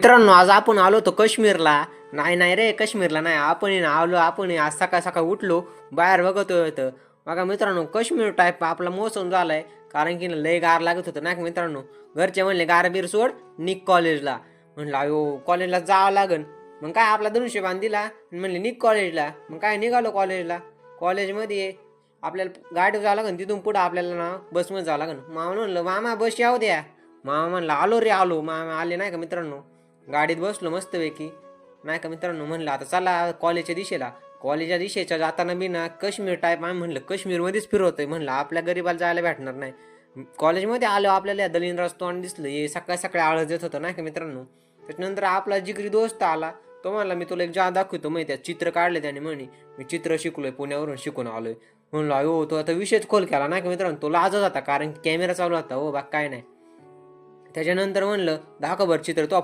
मित्रांनो, आज आपण आलो होतो काश्मीरला. नाही नाही रे, काश्मीरला नाही. आपण आज सकाळ सकाळ उठलो, बाहेर बघतोय तर बघा मित्रांनो, काश्मीर टाईप आपला मोसम झालाय. कारण की लय गार लागत होतं ना मित्रांनो. घरचे म्हणले गारबीर सोड, निघ कॉलेजला. म्हणलं अयो, कॉलेजला जावं लागन. मग काय आपला धनुष्यबाण दिला आणि म्हणले निघ कॉलेजला. मग काय निघालो कॉलेजला. कॉलेजमध्ये आपल्याला गाडीवर जावं लागन, तिथून पुढं आपल्याला ना बसमध्ये जावं लागन. मामा म्हणलं मामा बस यावं द्या. मामा म्हणलं आलो रे आलो. मामा आले नाही का मित्रांनो. गाडीत बसलो मस्तपैकी नाही का मित्रांनो. म्हणलं आता चला कॉलेजच्या दिशेला. कॉलेजच्या दिशेच्या जाताना बी ना काश्मीर टाईप आम्ही म्हणलं काश्मीरमध्येच फिरवतोय. म्हणलं आपल्या गरीबाला जायला भेटणार नाही. कॉलेजमध्ये आलो आपल्याला दलिंद्राज तोंड दिसलं. हे सकाळी सकाळी आळस येत होतं नाही का मित्रांनो. त्याच्यानंतर आपला जिगरी दोस्त आला. तो म्हणला मी तुला एक जादू दाखवतो माहिती आहे. चित्र काढले त्याने म्हणे मी चित्र शिकलोय, पुण्यावरून शिकून आलोय. म्हणलो अयो, तो आता विषयच खोल केला नाही का मित्रांनो. तो लाजत होता कारण कॅमेरा चालू होता. हो बाग काय नाही. त्याच्यानंतर म्हणलं दाखव बरं चित्र, तो